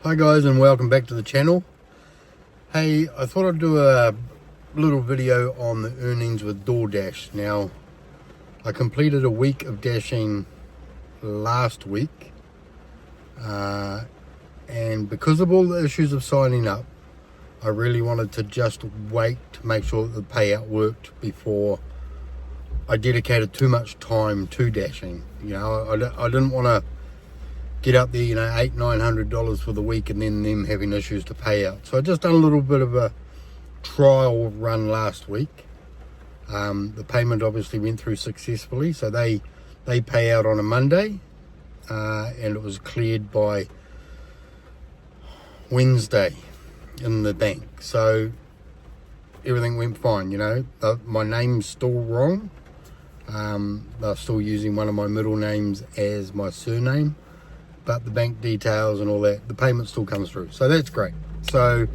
Hi guys, and welcome back to the channel. Hey, I thought I'd do a little video on the earnings with DoorDash. Now, I completed a week of dashing last week, and because of all the issues of signing up, I really wanted to just wait to make sure that the payout worked before I dedicated too much time to dashing. You know, I didn't want to get up there, $800-900 for the week and then them having issues to pay out. So I just done a little bit of a trial run last week. The payment obviously went through successfully, so they pay out on a Monday, and it was cleared by Wednesday in the bank. So everything went fine. My name's still wrong. They're still using one of my middle names as my surname, but the bank details and all that, the payment still comes through. So that's great. So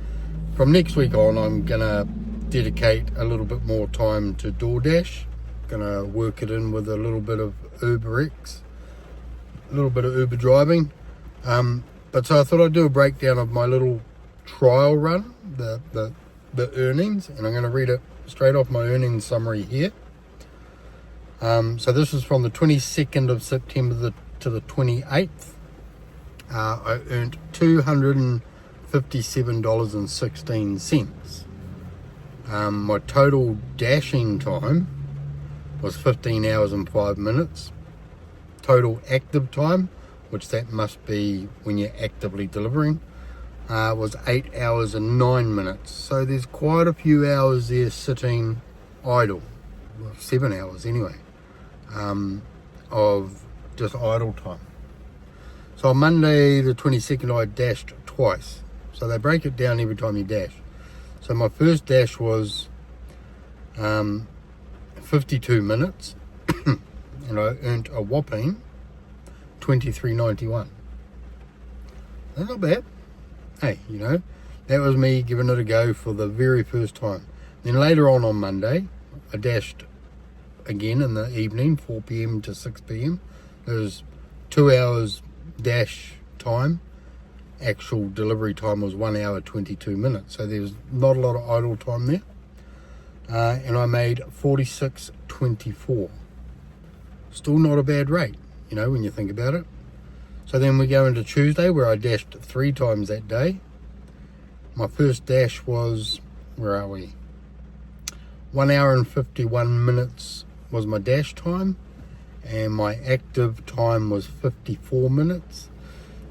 from next week on, I'm gonna dedicate a little bit more time to DoorDash. Gonna work it in with a little bit of UberX, a little bit of Uber driving. But so I thought I'd do a breakdown of my little trial run, the earnings, and I'm gonna read it straight off my earnings summary here. So this is from the 22nd of September to the 28th. I earned $257.16. My total dashing time was 15 hours and 5 minutes. Total active time, which that must be when you're actively delivering, was 8 hours and 9 minutes. So there's quite a few hours there sitting idle. Well, 7 hours anyway, of just idle time. So on Monday the 22nd, I dashed twice. So they break it down every time you dash. So my first dash was 52 minutes and I earned a whopping $23.91. That's not bad. Hey, that was me giving it a go for the very first time. Then later on Monday, I dashed again in the evening, 4 p.m. to 6 p.m. There was 2 hours dash time. Actual delivery time was 1 hour 22 minutes, so there's not a lot of idle time there, and I made $46.24. Still not a bad rate, when you think about it. So then we go into Tuesday, where I dashed 3 times that day. My first dash was, where are we, 1 hour and 51 minutes was my dash time, and my active time was 54 minutes.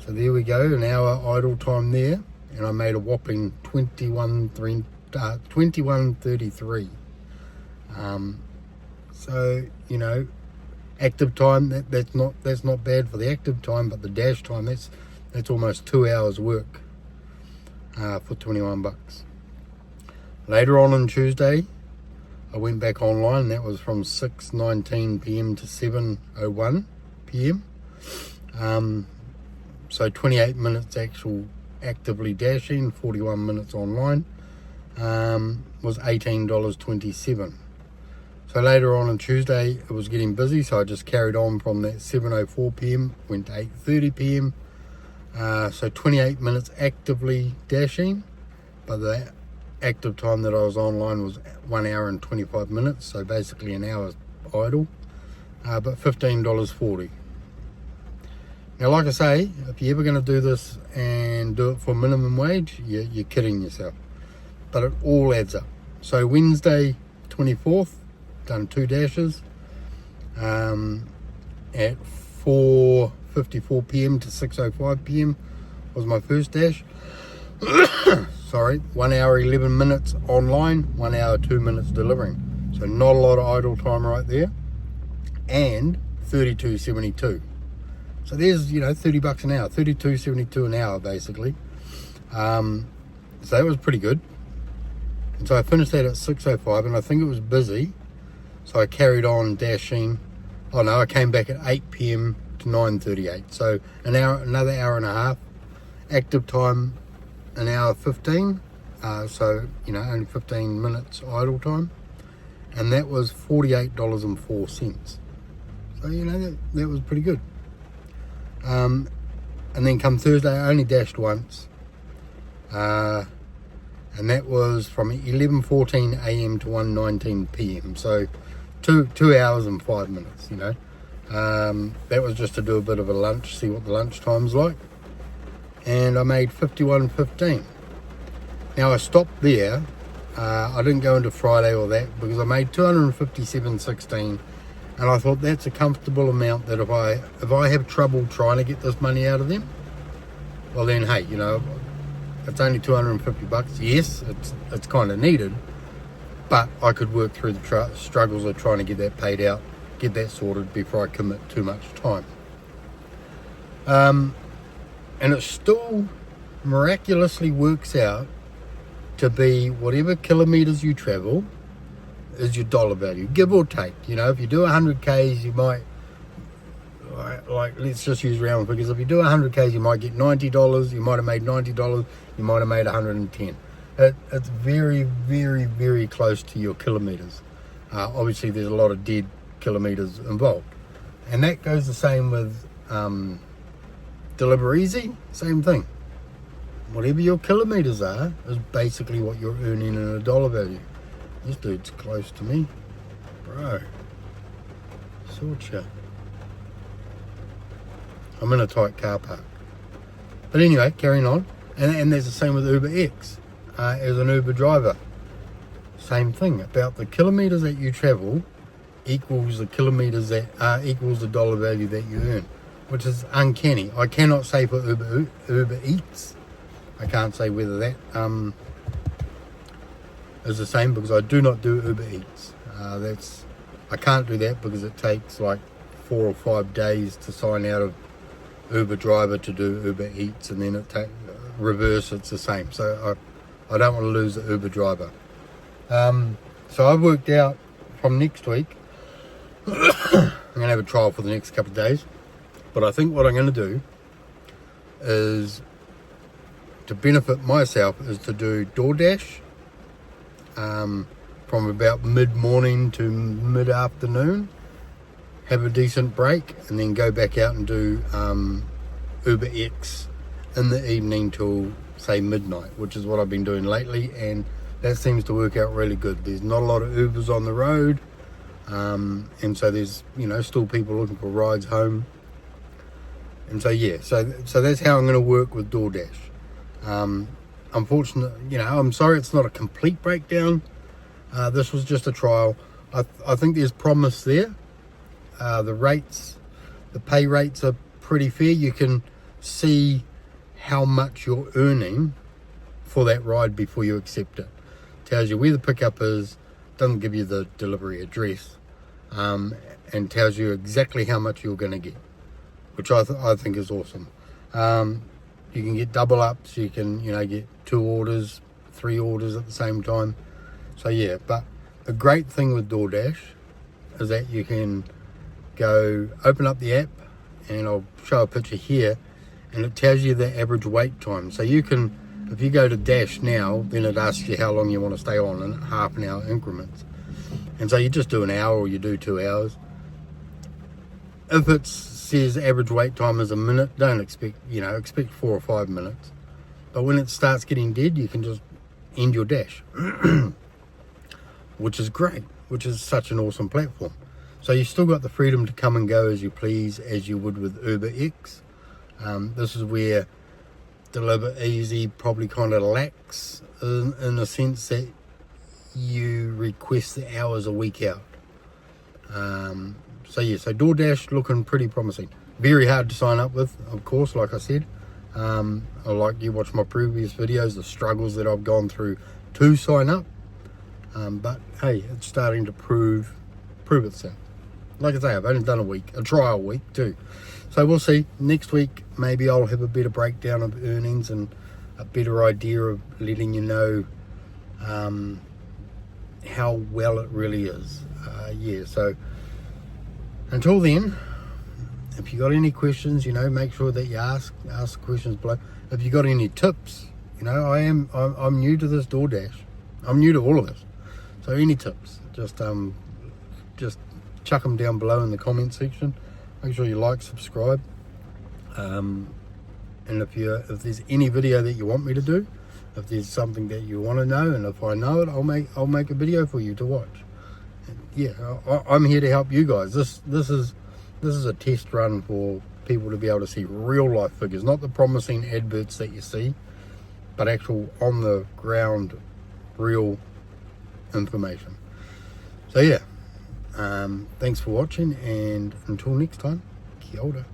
So there we go, an hour idle time there, and I made a whopping 21.33. So active time, that's not bad for the active time, but the dash time, that's almost 2 hours work for $21. Later on Tuesday, I went back online. That was from 6:19 p.m. to 7:01 p.m. So 28 minutes actively dashing, 41 minutes online, was $18.27. So later on Tuesday, it was getting busy, so I just carried on from that 7:04 p.m. went to 8:30 p.m. So 28 minutes actively dashing, but the active time that I was online was 1 hour and 25 minutes, so basically an hour idle, but $15.40. Now, like I say, if you're ever going to do this and do it for minimum wage, you're kidding yourself, but it all adds up. So Wednesday 24th, done 2 dashes at 4:54 p.m. to 6:05 p.m. was my first dash. Sorry, 1 hour 11 minutes online, 1 hour 2 minutes delivering. So not a lot of idle time right there, and $32.72. So there's $30 an hour, $32.72 an hour basically. So that was pretty good. And so I finished that at 6:05, and I think it was busy, so I carried on dashing. Oh no, I came back at 8 p.m. to 9:38. So another hour and a half. Active time, an hour 15. So only 15 minutes idle time, and that was $48.04. So that was pretty good. And then come Thursday, I only dashed once. And that was from 11:14 a.m. to 1:19 p.m. So 2 hours and 5 minutes, you know. That was just to do a bit of a lunch, see what the lunch time's like. And I made 51.15. Now I stopped there. I didn't go into Friday or that because I made 257.16, and I thought that's a comfortable amount that if I have trouble trying to get this money out of them, well then hey, you know, it's only $250. Yes, it's kind of needed, but I could work through the struggles of trying to get that paid out, get that sorted before I commit too much time. And it still miraculously works out to be whatever kilometers you travel is your dollar value, give or take. You know, if you do 100 Ks, you might, like let's just use round figures. If you do 100 Ks, you might get $90. You might have made $90. You might have made 110. It's very, very, very close to your kilometers. Obviously, there's a lot of dead kilometers involved, and that goes the same with Deliver Easy. Same thing. Whatever your kilometers are is basically what you're earning in a dollar value. This dude's close to me, bro. Sort ya. I'm in a tight car park. But anyway, carrying on. And there's the same with Uber X. As an Uber driver, same thing. About the kilometers that you travel equals the kilometers that equals the dollar value that you earn, which is uncanny. I cannot say for Uber Eats. I can't say whether that is the same because I do not do Uber Eats. I can't do that because it takes like 4 or 5 days to sign out of Uber driver to do Uber Eats, and then reverse it's the same. So I don't want to lose the Uber driver. So I've worked out from next week. I'm going to have a trial for the next couple of days, but I think what I'm going to do is, to benefit myself, is to do DoorDash from about mid-morning to mid-afternoon, have a decent break, and then go back out and do Uber X in the evening till, say, midnight, which is what I've been doing lately, and that seems to work out really good. There's not a lot of Ubers on the road, and so there's, you know, still people looking for rides home. And so yeah, so that's how I'm going to work with DoorDash. Unfortunately, you know, I'm sorry it's not a complete breakdown. This was just a trial. I think there's promise there. The pay rates are pretty fair. You can see how much you're earning for that ride before you accept it. Tells you where the pickup is, doesn't give you the delivery address, and tells you exactly how much you're going to get, which I think is awesome. You can get double ups, you can, you know, get 2 orders, 3 orders at the same time. So yeah, but the great thing with DoorDash is that you can go open up the app, and I'll show a picture here, and it tells you the average wait time. So you can, if you go to Dash now, then it asks you how long you want to stay on in half an hour increments. And so you just do an hour or you do 2 hours. If it says average wait time is a minute, don't expect 4 or 5 minutes. But when it starts getting dead, you can just end your dash, which is great, which is such an awesome platform. So you've still got the freedom to come and go as you please, as you would with Uber X. This is where Deliver Easy probably kind of lacks in the sense that you request the hours a week out. So yeah, so DoorDash looking pretty promising. Very hard to sign up with, of course, like I said. Like you watch my previous videos, the struggles that I've gone through to sign up. But hey, it's starting to prove itself. Like I say, I've only done a trial week too. So we'll see. Next week, maybe I'll have a better breakdown of earnings and a better idea of letting you know how well it really is. Yeah, so until then, if you got any questions, you know, make sure that you ask questions below. If you got any tips, you know, I'm new to this DoorDash. I'm new to all of this. So any tips, just chuck them down below in the comment section. Make sure you like, subscribe. And if there's any video that you want me to do, if there's something that you want to know, and if I know it, I'll make a video for you to watch. And yeah, I'm here to help you guys. This is a test run for people to be able to see real life figures, not the promising adverts that you see, but actual on the ground real information. So yeah, thanks for watching, and until next time, kia ora.